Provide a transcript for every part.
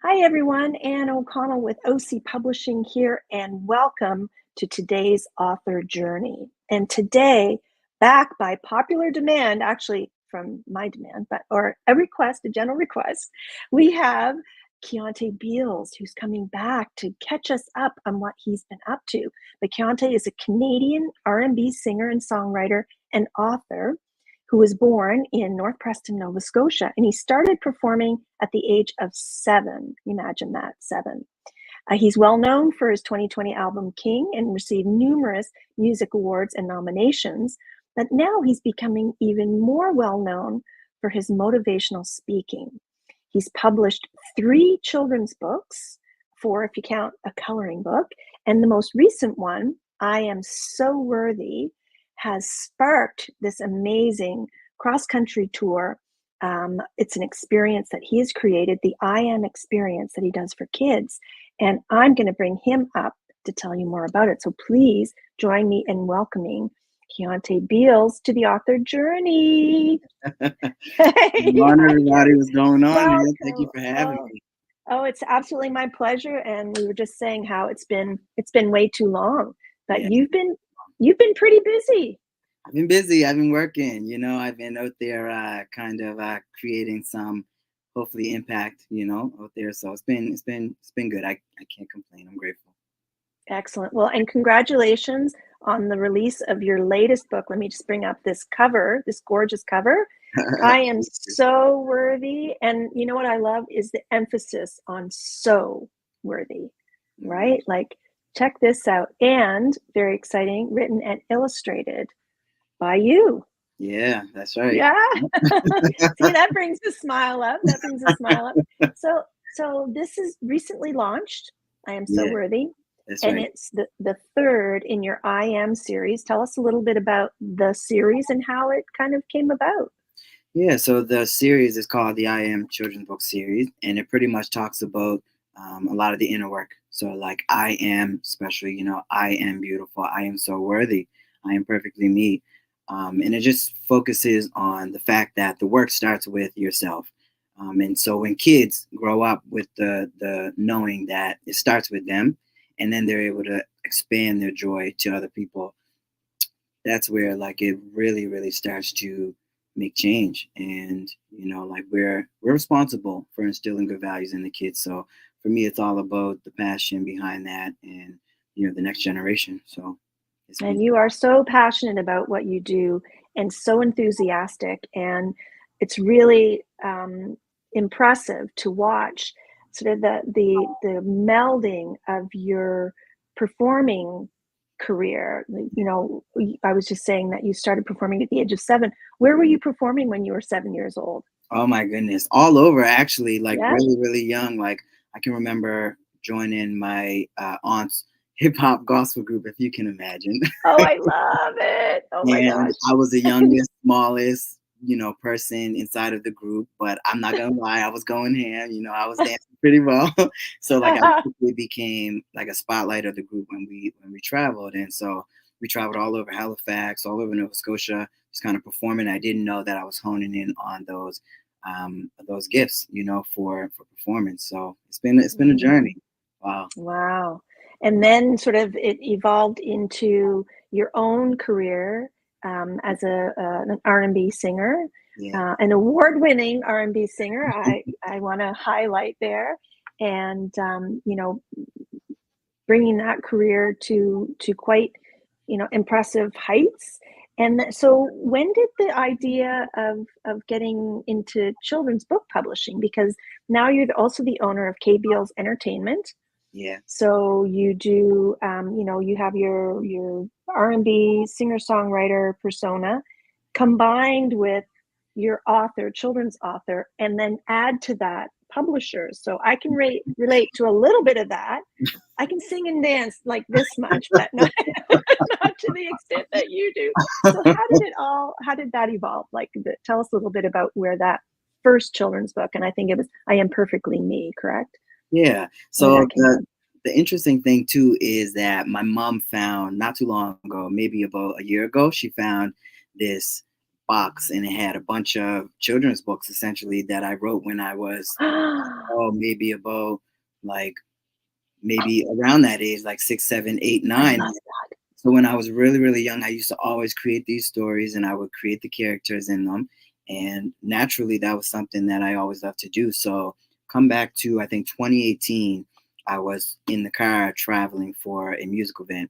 Hi, everyone. Anne O'Connell with OC Publishing here, and welcome to today's author journey. And today, back by popular demand, actually from my demand, or a request, a general request, we have Keonte Beals, who's coming back to catch us up on what he's been up to. But Keonte is a Canadian R&B singer and songwriter and author who was born in North Preston, Nova Scotia. And he started performing at the age of 7. Imagine that, 7. He's well known for his 2020 album King and received numerous music awards and nominations. But now he's becoming even more well known for his motivational speaking. He's published 3 children's books, 4 if you count a coloring book, and the most recent one, I Am So Worthy, has sparked this amazing cross-country tour. It's an experience that he has created, the I Am experience that he does for kids. And I'm going to bring him up to tell you more about it. So please join me in welcoming Keonte Beals to the author journey. Good morning, everybody. What's going on, man? Thank you Welcome. for having me. Oh, it's absolutely my pleasure. And we were just saying how it's been way too long, but Yeah, you've been pretty busy. I've been busy. I've been working. I've been out there, creating some, hopefully, impact. Out there. So it's been good. I can't complain. I'm grateful. Excellent. Well, and congratulations on the release of your latest book. Let me just bring up this cover, this gorgeous cover. I Am So Worthy. And you know what I love is the emphasis on so worthy, right? Like, check this out. And very exciting, written and illustrated by you. Yeah, that's right. Yeah. See, that brings a smile up. That brings a smile up. So this is recently launched. I Am So Yeah, Worthy. that's And right. it's the third in your I Am series. Tell us a little bit about the series and how it kind of came about. Yeah, so the series is called the I Am Children's Book Series, and it pretty much talks about a lot of the inner work. So, like, I am special, I am beautiful, I am so worthy, I am perfectly me. And it just focuses on the fact that the work starts with yourself. And so when kids grow up with the knowing that it starts with them, and then they're able to expand their joy to other people, that's where like it really really starts to make change. And like we're responsible for instilling good values in the kids. So for me it's all about the passion behind that, and the next generation. So it's And been you are so passionate about what you do and so enthusiastic. And it's really impressive to watch sort of the melding of your performing career. I was just saying that you started performing at the age of 7. Where were you performing when you were 7 years old? Oh my goodness, all over actually, like Yeah. really really young. Like I can remember joining my aunt's hip hop gospel group, if you can imagine. Oh, I love it. Oh my And gosh. I was the youngest, smallest, person inside of the group. But I'm not gonna lie, I was going ham. I was dancing pretty well. So like I quickly became like a spotlight of the group when we traveled. And so we traveled all over Halifax, all over Nova Scotia, just kind of performing. I didn't know that I was honing in on those gifts, for performance. So it's been a journey. Wow. Wow. And then sort of it evolved into your own career as an R&B singer, Yeah. an award-winning R&B singer. I want to highlight there, and bringing that career to quite impressive heights. And so, when did the idea of getting into children's book publishing? Because now you're also the owner of Beals Entertainment, Yeah. so you do, you have your R&B singer-songwriter persona combined with your author, children's author, and then add to that publishers. So I can relate to a little bit of that. I can sing and dance like this much, but not, not to the extent that you do. So how did that evolve? Like, tell us a little bit about where that first children's book, and I think it was I Am Perfectly Me, correct? Yeah. Where So that came the from. the interesting thing too is that my mom found not too long ago, maybe about a year ago, she found this box, and it had a bunch of children's books essentially that I wrote when I was, oh, maybe about like maybe around that age, like 6, 7, 8, I 9. love that. So when I was really, really young, I used to always create these stories, and I would create the characters in them. And naturally, that was something that I always loved to do. So come back to, I think, 2018, I was in the car traveling for a music event,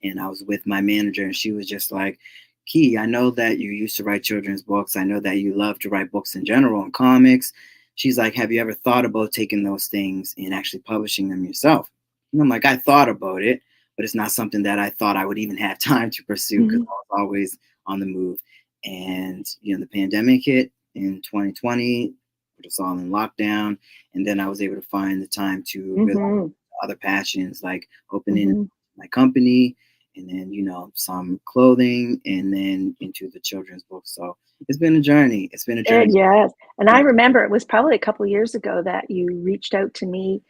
and I was with my manager, and she was just like, Key, I know that you used to write children's books. I know that you love to write books in general and comics. She's like, have you ever thought about taking those things and actually publishing them yourself? And I'm like, I thought about it, but it's not something that I thought I would even have time to pursue because Mhm. I was always on the move. And, the pandemic hit in 2020, put us all in lockdown. And then I was able to find the time to really Mhm. other passions like opening Mhm. my company, and then some clothing, and then into the children's books. So it's been a journey. It's been a journey. Yes, and I Yeah. remember it was probably a couple years ago that you reached out to me,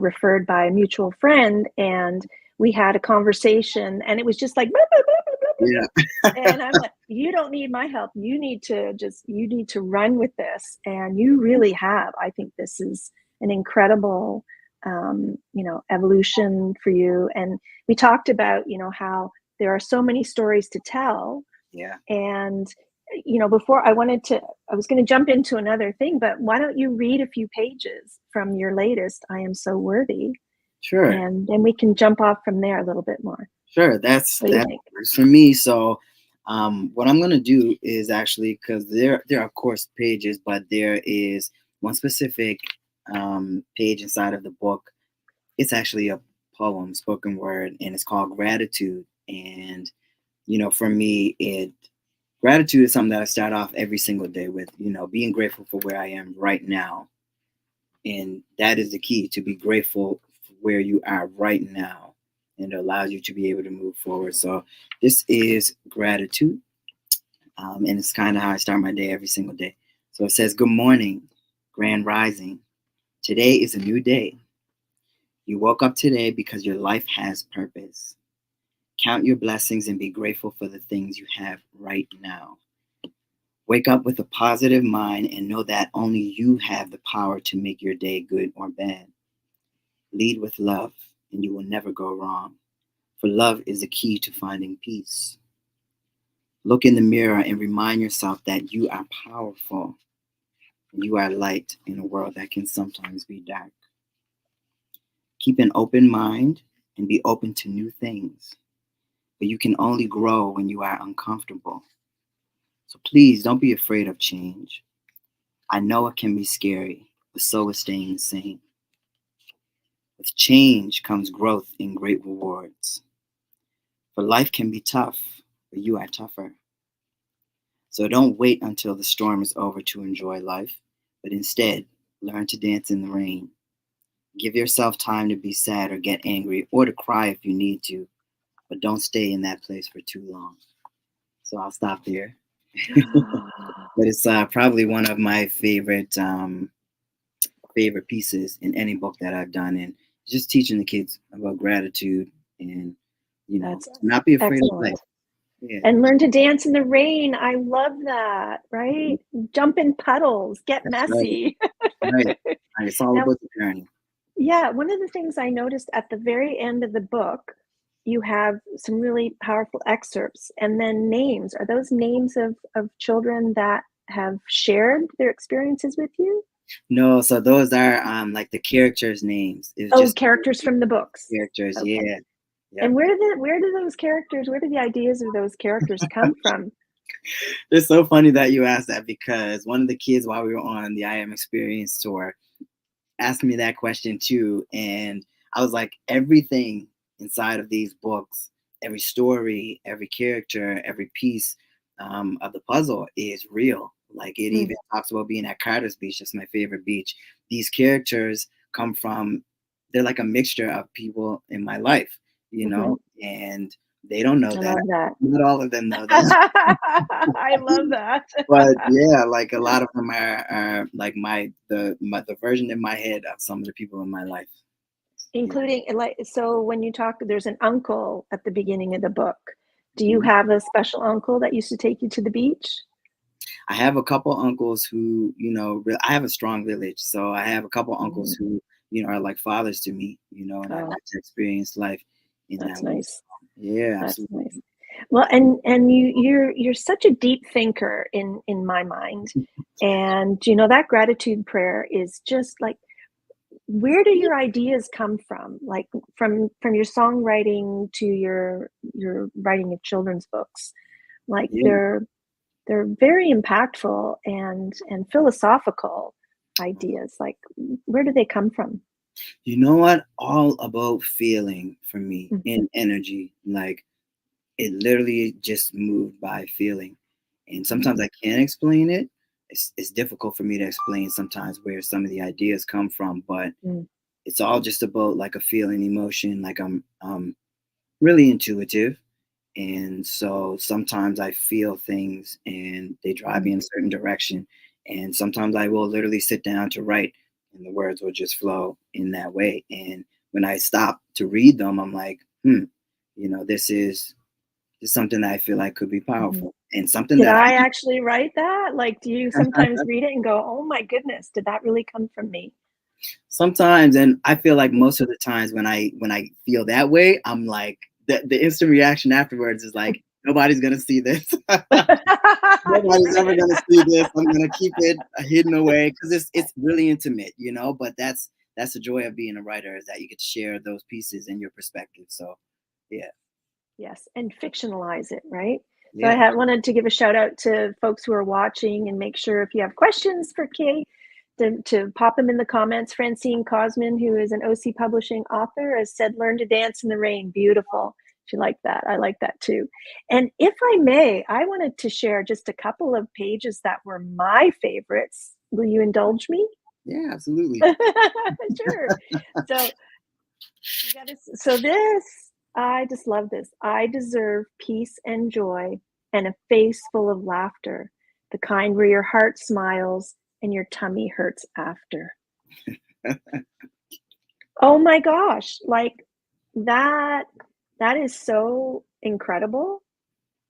referred by a mutual friend, and we had a conversation, and it was just like, "Blah, blah, blah, blah, blah, blah, Yeah. blah." And I'm like, "You don't need my help. You need to run with this." And you really have. I think this is an incredible, evolution for you. And we talked about, how there are so many stories to tell, Yeah. and before I was going to jump into another thing, but why don't you read a few pages from your latest I Am So Worthy, Sure. and then we can jump off from there a little bit more. Sure. That's What do you that think? works for me. So what I'm gonna do is actually, because there are of course pages, but there is one specific page inside of the book. It's actually a poem, spoken word, and it's called Gratitude. And for me, it gratitude is something that I start off every single day with, being grateful for where I am right now. And that is the key, to be grateful for where you are right now. And it allows you to be able to move forward. So this is gratitude. And it's kind of how I start my day every single day. So it says, good morning, grand rising. Today is a new day. You woke up today because your life has purpose. Count your blessings and be grateful for the things you have right now. Wake up with a positive mind and know that only you have the power to make your day good or bad. Lead with love and you will never go wrong, for love is the key to finding peace. Look in the mirror and remind yourself that you are powerful and you are light in a world that can sometimes be dark. Keep an open mind and be open to new things, but you can only grow when you are uncomfortable. So please don't be afraid of change. I know it can be scary, but so is staying the same. With change comes growth and great rewards. For life can be tough, but you are tougher. So don't wait until the storm is over to enjoy life, but instead learn to dance in the rain. Give yourself time to be sad or get angry or to cry if you need to, but don't stay in that place for too long. So I'll stop there. But it's probably one of my favorite pieces in any book that I've done, and just teaching the kids about gratitude and That's to not be afraid of excellent. life. Yeah, And learn to dance in the rain. I love that, right? Jump in puddles, get that's right. messy. Right. Right. It's all Now, about the journey. yeah, one of the things I noticed at the very end of the book, you have some really powerful excerpts and then names. Are those names of children that have shared their experiences with you? No, so those are like the characters' names. It was Oh, just characters from the books. characters. Okay. Yeah. And Yep. where do the ideas of those characters come from? It's so funny that you asked that, because one of the kids, while we were on the I Am Experience tour, asked me that question too. And I was like, everything inside of these books, every story, every character, every piece of the puzzle is real. Like it Mm, even talks about being at Carter's Beach. That's my favorite beach. These characters come from, they're like a mixture of people in my life, mhm. and they don't know I that. love that. Not all of them know that. I love that. But yeah, like a lot of them are like the version in my head of some of the people in my life. Yeah. Including, like, so when you talk, there's an uncle at the beginning of the book Do you have a special uncle that used to take you to the beach? I have a couple uncles who, I have a strong village, so I have a couple uncles Mhm. who, are like fathers to me, and I Oh, got to experience life in that's that way. nice. Yeah, That's nice. absolutely. Well, and you're such a deep thinker in my mind, and that gratitude prayer is just like, where do your ideas come from? Like from your songwriting to your writing of children's books. Like Yeah. they're very impactful and philosophical ideas. Like, where do they come from? You know what? All about feeling for me Mhm, and energy. Like it literally just moved by feeling. And sometimes mhm, I can't explain it. It's difficult for me to explain sometimes where some of the ideas come from, but mm, it's all just about like a feeling emotion. Like I'm really intuitive. And so sometimes I feel things and they drive me mm, in a certain direction. And sometimes I will literally sit down to write and the words will just flow in that way. And when I stop to read them, I'm like, this is something that I feel like could be mhm. powerful and something Did that I actually write that? Like, do you sometimes read it and go, "Oh my goodness, did that really come from me?" sometimes, and I feel like most of the times when I feel that way, I'm like the instant reaction afterwards is like, nobody's gonna see this. Nobody's ever gonna see this. I'm gonna keep it hidden away because it's really intimate, But that's the joy of being a writer is that you get to share those pieces and your perspective. So, yeah, Yes, and fictionalize it, right? So I yeah, had wanted to give a shout out to folks who are watching and make sure if you have questions for Kay, to pop them in the comments. Francine Cosman, who is an OC Publishing author, has said, "Learn to dance in the rain." Beautiful. She liked that. I like that too. And if I may, I wanted to share just a couple of pages that were my favorites. Will you indulge me? yeah, absolutely. Sure. So you got to. So this, I just love this. I deserve peace and joy and a face full of laughter, the kind where your heart smiles and your tummy hurts after. Oh my gosh, like that that is so incredible.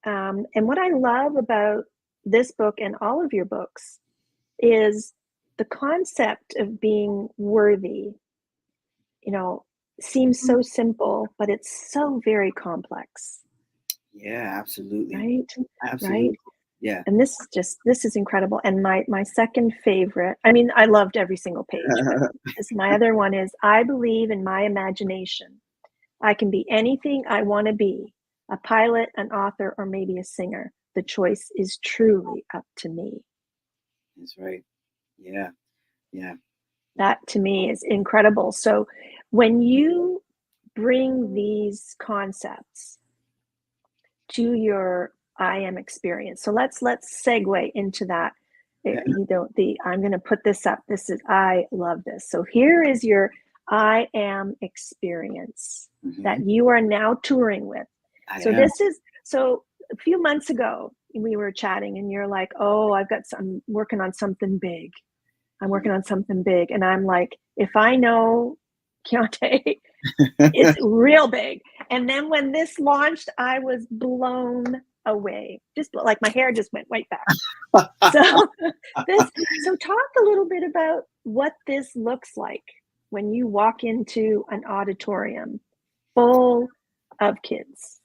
And what I love about this book and all of your books is the concept of being worthy, you know, seems so simple, but it's so very complex, Yeah, absolutely, right? Right? absolutely. Yeah. And this is incredible. And my second favorite, I mean, I loved every single page, but this my other one is I believe in my imagination. I can be anything I want to be, a pilot, an author, or maybe a singer. The choice is truly up to me. That's right. Yeah, yeah, That to me is incredible. So when you bring these concepts to your I am experience. So let's segue into that. The I'm going to put this up. This is I love this. So here is your I am experience that hmm you are now touring with. I So am. this is so a few months ago we were chatting and you're like, "Oh, I've got some I'm working on something big. I'm working on something big." And I'm like, "If I know Keonte, it's real big." And then when this launched, I was blown away. Just like my hair just went right back. So this so talk a little bit about what this looks like when you walk into an auditorium full of kids.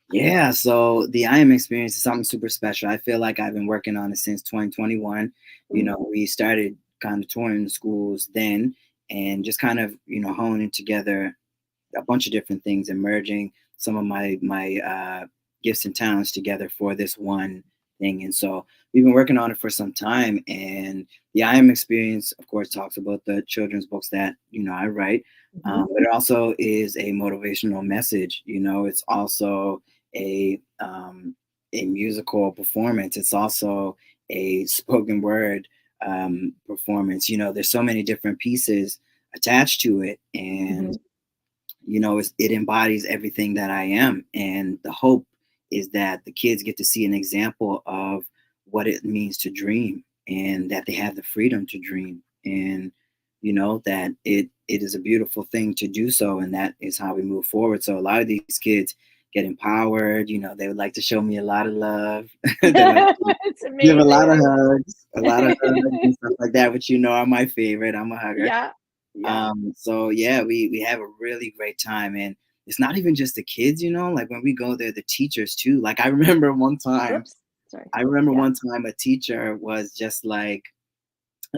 Yeah, so the I am experience is something super special. I feel like I've been working on it since 2021. Mm, We started kind of touring the schools then and just kind of, honing together a bunch of different things and merging some of my gifts and talents together for this one thing. And so we've been working on it for some time. And the I Am Experience, of course, talks about the children's books that I write. mhm, But it also is a motivational message. It's also a musical performance. It's also a spoken word performance. There's so many different pieces attached to it, and mhm, it embodies everything that I am. And the hope is that the kids get to see an example of what it means to dream and that they have the freedom to dream. And, that it is a beautiful thing to do so. And that is how we move forward. So a lot of these kids get empowered. You know, they would like to show me a lot of love. They like to It's give amazing. a lot of hugs and stuff like that, which you know are my favorite. I'm a hugger. Yeah, yeah. So yeah, we have a really great time, and it's not even just the kids, you know, like when we go there, the teachers too. Like Whoops, sorry. I remember Yeah. one time a teacher was just like,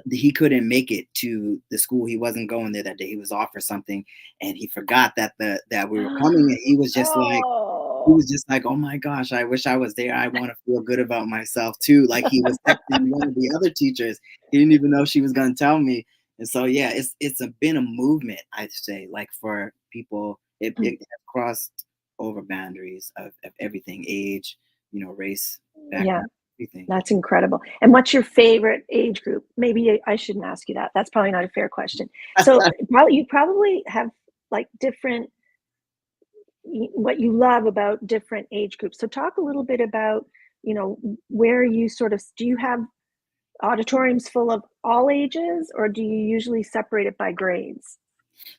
he couldn't make it to the school. He wasn't going there that day. He was off or something, and he forgot that we were coming. And he Oh. was just like, oh my gosh, I wish I was there. I want to feel good about myself too. Like he was texting one of the other teachers. He didn't even know she was going to tell me. And so yeah, been a movement, I'd say, like for people. It has crossed over boundaries of everything, age, you know, race, Yeah, background, everything. that's incredible. And what's your favorite age group? Maybe I shouldn't ask you that. That's probably not a fair question. So, you probably have, like, different what you love about different age groups. So talk a little bit about, where you sort of do you have auditoriums full of all ages, or do you usually separate it by grades?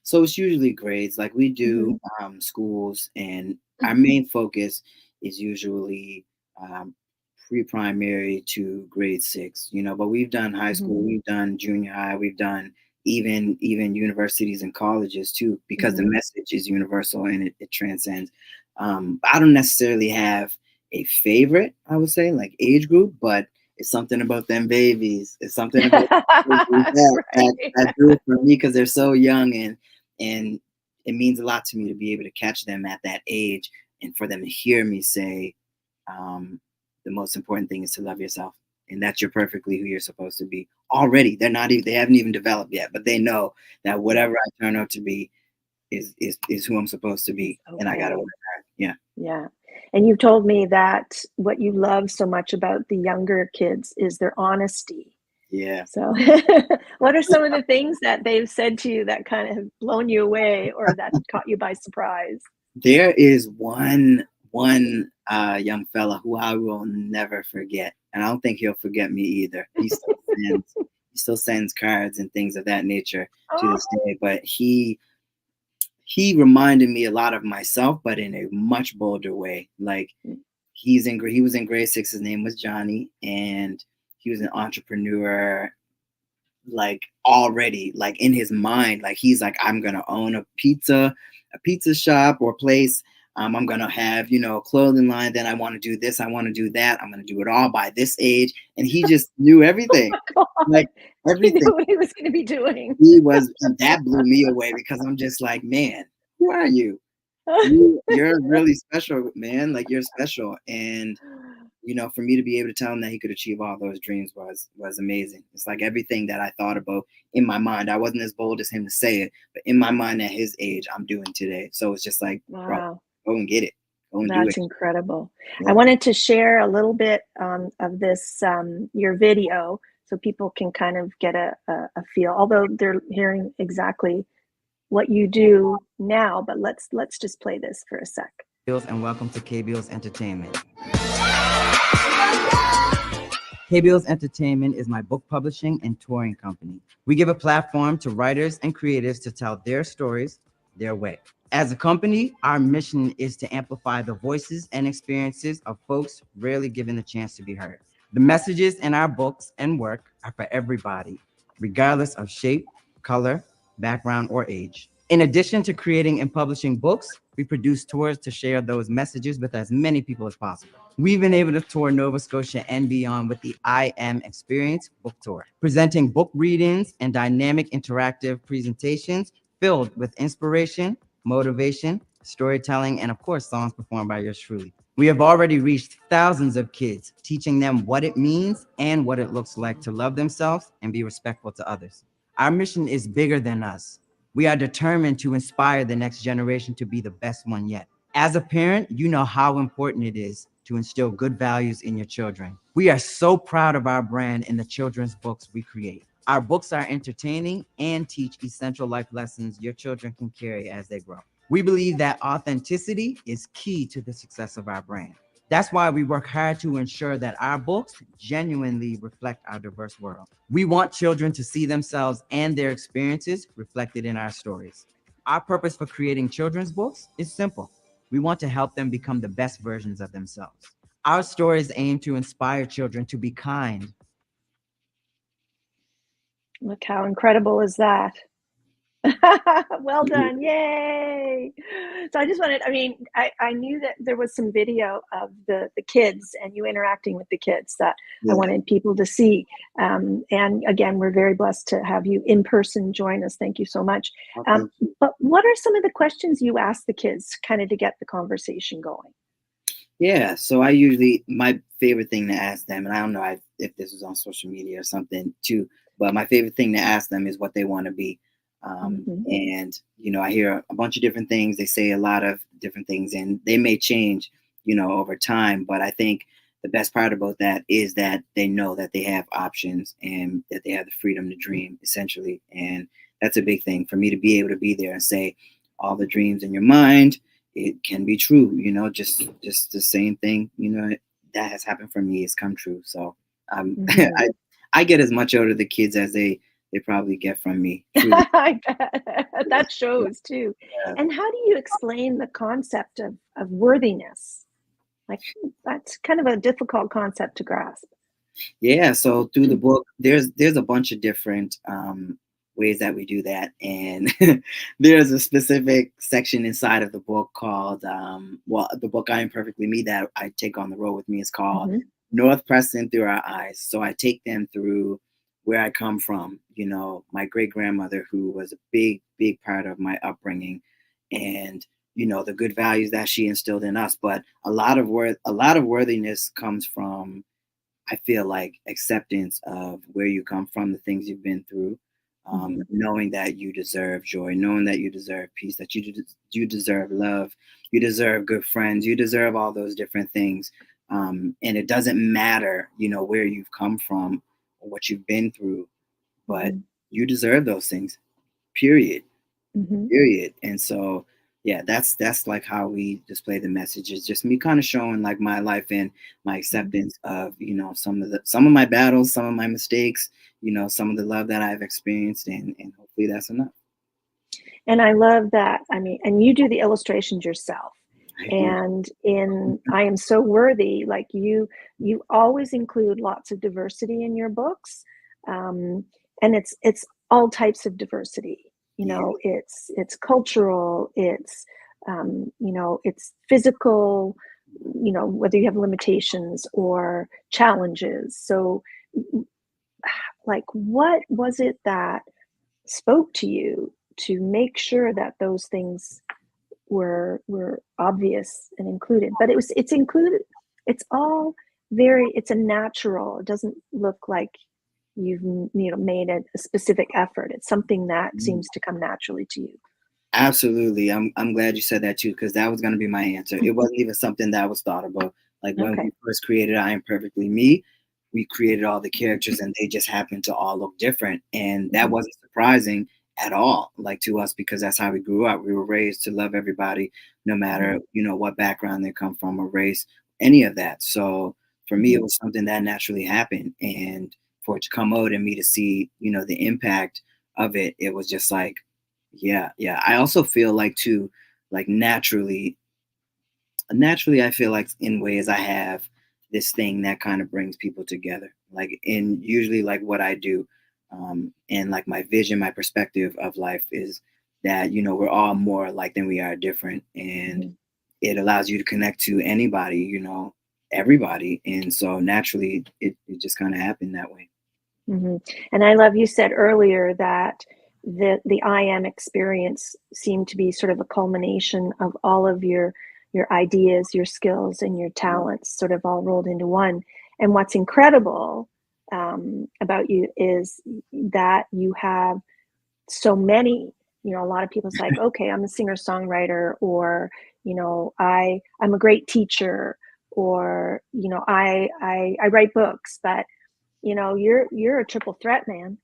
So it's usually grades. Like we do Mhm. schools, and our main focus is usually um, pre-primary to grade 6. You know, but we've done high school, Mhm. we've done junior high, we've done even universities and colleges too, because the Mhm. message is universal and it transcends. I don't necessarily have a favorite, I would say, like age group, but it's something about them babies. It's something about that Right. do it for me because they're so young, and it means a lot to me to be able to catch them at that age and for them to hear me say, um, the most important thing is to love yourself, and that you're perfectly who you're supposed to be already. They haven't even developed yet, but they know that Yeah, whatever I turn out to be is who I'm supposed to be, it's and I gotta okay. work hard. Yeah, Yeah. And you've told me that what you love so much about the younger kids is their honesty. yeah. So, what are some of the things that they've said to you that kind of have blown you away or that caught you by surprise? There is one young fella who I will never forget, and I don't think he'll forget me either. He still sends cards and things of that nature to Oh, this day. But he reminded me a lot of myself, but in a much bolder way. Like he was in grade 6. His name was Johnny, and he was an entrepreneur, like already, like in his mind, like he's like, I'm gonna own a pizza shop or place. I'm gonna have, you know, a clothing line. Then I want to do this. I want to do that. I'm gonna do it all by this age. And he just knew everything, God. like He knew everything. what he was going to be doing. And that blew me away because I'm just like, man, who are you? You're really special, man. Like you're special. And you know, for me to be able to tell him that he could achieve all those dreams was amazing. It's like everything that I thought about in my mind. I wasn't as bold as him to say it, but in my mind at his age, I'm doing today. So it's just like, bro, Wow. go and get it. Go and do it. That's incredible. I Yeah. wanted to share a little bit of this, your video, so people can kind of get a feel, although they're hearing exactly what you do now, but let's just play this for a sec. Beals and welcome to Beals Entertainment. Beals Entertainment is my book publishing and touring company. We give a platform to writers and creatives to tell their stories their way. As a company, our mission is to amplify the voices and experiences of folks rarely given the chance to be heard. The messages in our books and work are for everybody, regardless of shape, color, background, or age. In addition to creating and publishing books, we produce tours to share those messages with as many people as possible. We've been able to tour Nova Scotia and beyond with the I Am Experience book tour, presenting book readings and dynamic interactive presentations filled with inspiration, motivation, storytelling, and of course, songs performed by yours truly. We have already reached thousands of kids, teaching them what it means and what it looks like to love themselves and be respectful to others. Our mission is bigger than us. We are determined to inspire the next generation to be the best one yet. As a parent, you know how important it is to instill good values in your children. We are so proud of our brand and the children's books we create. Our books are entertaining and teach essential life lessons your children can carry as they grow. We believe that authenticity is key to the success of our brand. That's why we work hard to ensure that our books genuinely reflect our diverse world. We want children to see themselves and their experiences reflected in our stories. Our purpose for creating children's books is simple: We want to help them become the best versions of themselves. Our stories aim to inspire children to be kind. Look how incredible is that? Well done. Yay. So I just wanted, I mean, I knew that there was some video of the kids and you interacting with the kids that I Yeah. wanted people to see. And again, we're very blessed to have you in person join us. Thank you so much. Okay. But what are some of the questions you ask the kids kind of to get the conversation going? Yeah, so my favorite thing to ask them, and I don't know if this was on social media or something too, but my favorite thing to ask them is what they want to be. Mhm. And, I hear a bunch of different things. They say a lot of different things, and they may change, over time. But I think the best part about that is that they know that they have options and that they have the freedom to dream, essentially. And that's a big thing for me to be able to be there and say, all the dreams in your mind, it can be true, just the same thing, that has happened for me has come true. So Mhm. I get as much out of the kids as they probably get from me. Truly. I bet. That shows too. Yeah. And how do you explain the concept of worthiness? Like that's kind of a difficult concept to grasp. Yeah, so through the book, there's a bunch of different ways that we do that, and there's a specific section inside of the book called well, the book I Am Perfectly Me that I take on the road with me is called Mhm. North Preston Through Our Eyes. So I take them through where I come from. My great grandmother, who was a big part of my upbringing, and the good values that she instilled in us. But a lot of worthiness comes from, I feel like, acceptance of where you come from, the things you've been through, Mhm. knowing that you deserve joy, knowing that you deserve peace, that you deserve love, you deserve good friends, you deserve all those different things. And it doesn't matter, where you've come from or what you've been through, but Mhm. you deserve those things, period. Mhm. Period. And so, yeah, that's like how we display the message. It's just me kind of showing like my life and my Mhm. acceptance of, some of my battles, some of my mistakes, some of the love that I've experienced, and hopefully that's enough. And I love that. I mean, and you do the illustrations yourself. I do. And in I Am So Worthy, like you always include lots of diversity in your books. Um, and it's all types of diversity. Yeah. It's cultural, it's physical, whether you have limitations or challenges. So like what was it that spoke to you to make sure that those things were obvious and included? But it's included, it's all very, it's a natural, it doesn't look like you've made a specific effort. It's something that seems to come naturally to you. Absolutely. I'm glad you said that too, because that was going to be my answer. It wasn't even something that was thought about. Like when Okay. we first created I Am Perfectly Me, we created all the characters and they just happened to all look different. And that Mhm. wasn't surprising at all, like to us, because that's how we grew up. We were raised to love everybody, no matter, Mhm. what background they come from or race, any of that. So for me, it Mhm. was something that naturally happened. And for it to come out and me to see, the impact of it, it was just like, yeah, yeah. I also feel like too, like naturally, I feel like in ways I have this thing that kind of brings people together. Like in usually like what I do, and like my vision, my perspective of life is that we're all more alike than we are different, and Mhm. it allows you to connect to anybody, everybody, and so naturally it just kind of happened that way. Mhm. And I love you said earlier that the I am experience seemed to be sort of a culmination of all of your ideas, your skills, and your Yeah. talents, sort of all rolled into one. And what's incredible about you is that you have so many. A lot of people's like, okay, I'm a singer songwriter, or I'm a great teacher, or I write books, but you're a triple threat, man.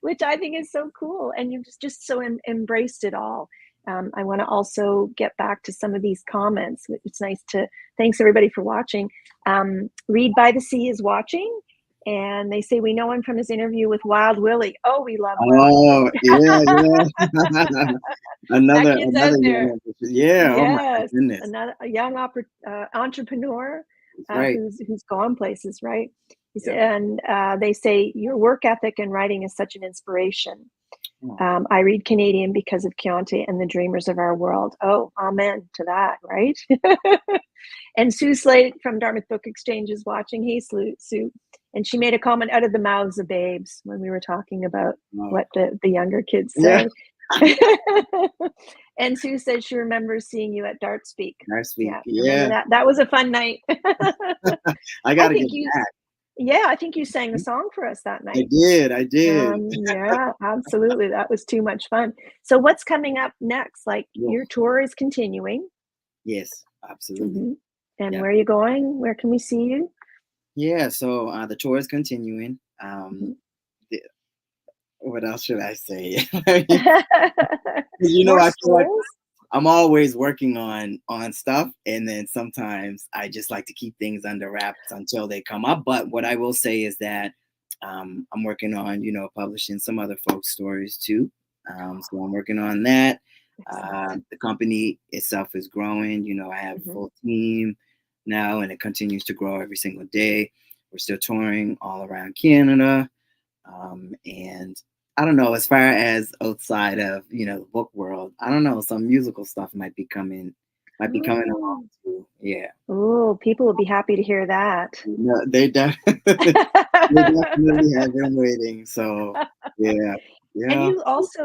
Which I think is so cool, and you've just so embraced it all. I want to also get back to some of these comments. It's nice to thanks everybody for watching. Read by the Sea is watching, and they say we know him from his interview with Wild Willie. Oh, we love Wild Oh Willie. yeah, yeah. Another That kid's out there. young, yeah. Oh my Yes, goodness. another a young entrepreneur, That's right. who's gone places, right? Yep. And they say your work ethic and writing is such an inspiration. Oh, I read Canadian because of Keonte and the dreamers of our world. Oh, amen to that, right? And Sue Slade from Dartmouth Book Exchange is watching. Hey, Sue. And she made a comment out of the mouths of babes when we were talking about no. what the younger kids Yeah. say. And Sue said she remembers seeing you at Dart Speak. Next week. Yeah, remember Yeah. that? That was a fun night. I I gotta think get you, back. yeah, I think you sang a song for us that I night. did. I did. Yeah, absolutely. That was too much fun. So what's coming up next? Like Woof. your tour is continuing. Yes, absolutely. Hmm. And Yeah. where are you going? Where can we see you? Yeah. So the tour is continuing. Mhm. The- what else should I say? More I feel like schools? I'm always working on stuff, and then sometimes I just like to keep things under wraps until they come up. But what I will say is that I'm working on publishing some other folks' stories too. So I'm working on that. Excellent. The company itself is growing. I have a Mhm. full team now, and it continues to grow every single day. We're still touring all around Canada. And I don't know, as far as outside of, the book world, I don't know, some musical stuff might be coming along Oh. too. Yeah. Oh, people will be happy to hear that. No, they definitely have been waiting. So yeah. And Yeah.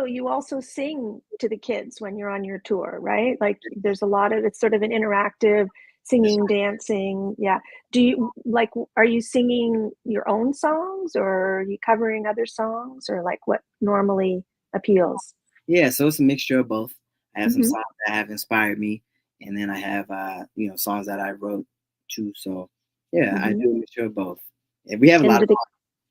you also sing to the kids when you're on your tour, right? Like there's a lot of it's sort of an interactive singing, dancing. Yeah. Do you like are you singing your own songs or are you covering other songs or like what normally appeals? Yeah, so it's a mixture of both. I have some Mhm. songs that have inspired me, and then I have songs that I wrote too. So yeah, I Mhm. do a mixture of both. And we have a And lot do of fun.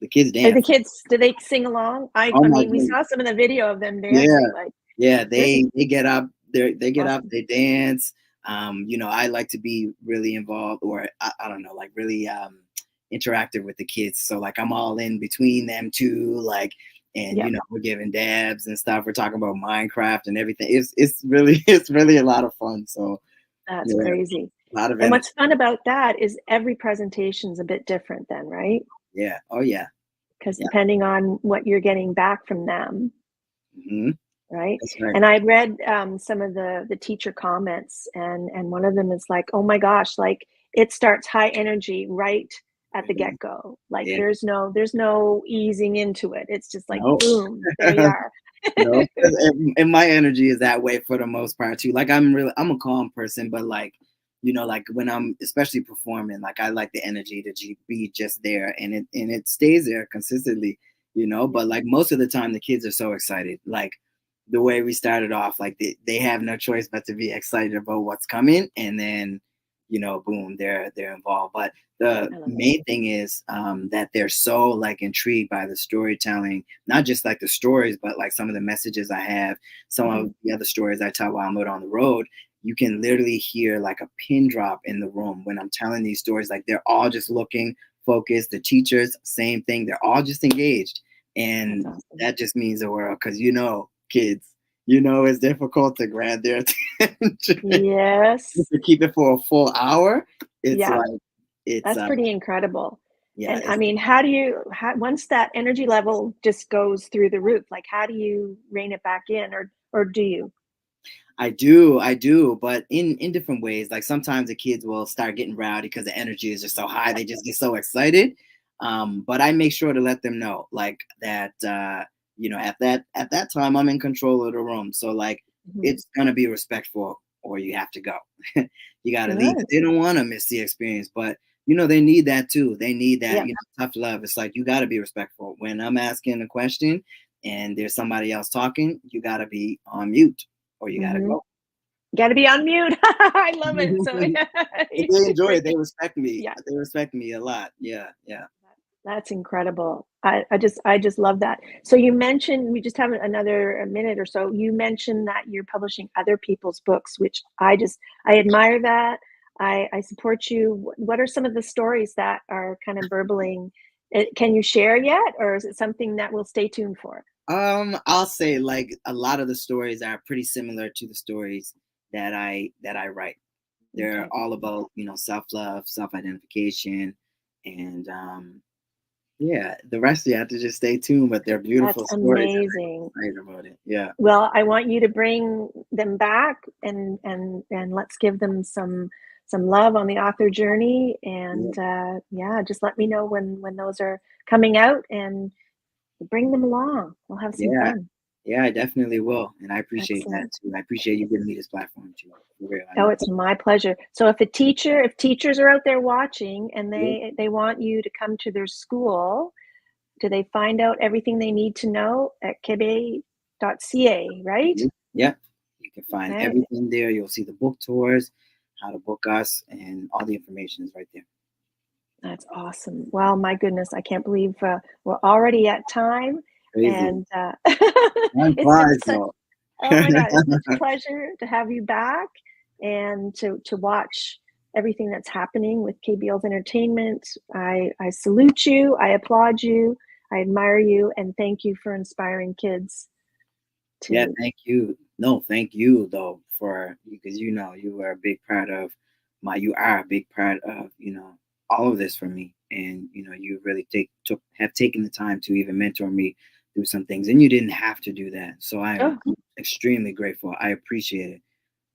The kids the dance. kids do they sing along? I Oh I my mean, we goodness. saw some of the video of them Yeah. dancing, like, Yeah, they're they get up, they get up, awesome. they dance. I like to be really involved, or I don't know, like really interactive with the kids. So like I'm all in between them two, like, and Yep, we're giving dabs and stuff. We're talking about Minecraft and everything. It's really it's really a lot of fun. So that's yeah, crazy. a lot of And energy. what's fun about that is every presentation's a bit different then, right? Yeah. Oh yeah. Because Yeah. depending on what you're getting back from them, Hmm. right? That's right. And I read some of the teacher comments, and one of them is like, "Oh my gosh, like it starts high energy right at the Mhm. get go. Like Yeah. there's no easing into it. It's just like No. boom, there you are." No, and my energy is that way for the most part too. Like I'm a calm person, but like, like when I'm especially performing, like I like the energy to be just there, and it stays there consistently. Yeah. But like most of the time, the kids are so excited. Like the way we started off, like they have no choice but to be excited about what's coming, and then, boom, they're involved. But the I love it. main thing is that they're so like intrigued by the storytelling, not just like the stories, but like some of the messages I have, some Hmm. of the other stories I tell while I'm out on the road. You can literally hear like a pin drop in the room when I'm telling these stories. Like they're all just looking focused. The teachers, same thing. They're all just engaged. That's And awesome. that just means the world because, kids, it's difficult to grab their attention. Yes. To keep it for a full hour, it's Yeah, like, it's, that's pretty incredible. yeah, And I it's mean, once that energy level just goes through the roof, like how do you rein it back in or do you? I do, but in different ways. Like sometimes the kids will start getting rowdy because the energy is just so high. They just get so excited. But I make sure to let them know, like that. At that time, I'm in control of the room. So like, Mhm. it's gonna be respectful, or you have to go. You gotta leave. Good. They don't want to miss the experience, but they need that too. They need that, Yeah. tough love. It's like you gotta be respectful when I'm asking a question and there's somebody else talking. You gotta be on mute or you gotta Mhm. go. Got to be on mute. I love it. So But you they should enjoy bring it. They it. respect me. Yeah. They respect me a lot. Yeah, yeah. That's incredible. I just love that. So you mentioned we just have another a minute or so. You mentioned that you're publishing other people's books, which I admire that. I support you. What are some of the stories that are kind of burbling? Can you share yet, or is it something that we'll stay tuned for? I'll say like a lot of the stories are pretty similar to the stories that I write. They're Okay. all about, self-love, self-identification, and yeah, the rest you have to just stay tuned, but they're That's beautiful stories and amazing. I'm excited about it. Yeah. Well, I want you to bring them back and let's give them some love on the author journey. Yeah. And yeah, just let me know when those are coming out and bring them along. We'll have some Yeah. fun. Yeah, I definitely will. And I appreciate that Excellent. too. I appreciate you giving me this platform too. For real. I Oh, love it's my pleasure. So if teachers are out there watching and it. they want you to come to their school, do they find out everything they need to know at kebe.ca, right? Yeah. Yeah. You can find Okay. everything there. You'll see the book tours, how to book us, and all the information is right there. That's awesome. Well, my goodness, I can't believe we're already at time, Crazy. and Time it's been flies such though. oh my God, it's such a pleasure to have you back and to watch everything that's happening with Beals Entertainment. I salute you, I applaud you, I admire you, and thank you for inspiring kids Yeah, to. thank you. No, thank you though for because you were a big part of you are a big part of all of this for me, and you really have taken the time to even mentor me through some things, and you didn't have to do that. So I am Oh, extremely grateful. I appreciate it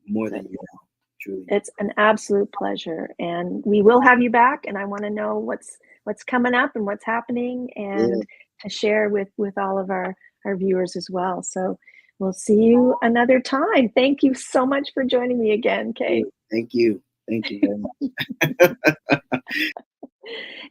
more than you know, truly. it's an absolute pleasure, and we will have you back. And I want to know what's coming up and what's happening, Yeah, and to share with all of our viewers as well. So we'll see you another time. Thank you so much for joining me again, yeah. Kay. Thank you. Thank you very much.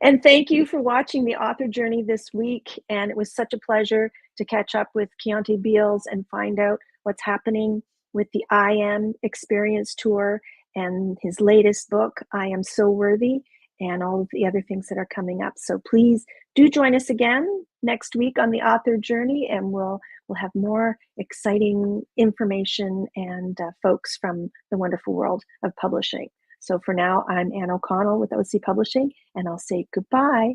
And thank you for watching the author journey this week. And it was such a pleasure to catch up with Keonte Beals and find out what's happening with the I Am Experience Tour and his latest book, I Am So Worthy, and all of the other things that are coming up. So please do join us again next week on the author journey, and we'll have more exciting information and folks from the wonderful world of publishing. So for now, I'm Ann O'Connell with OC Publishing, and I'll say goodbye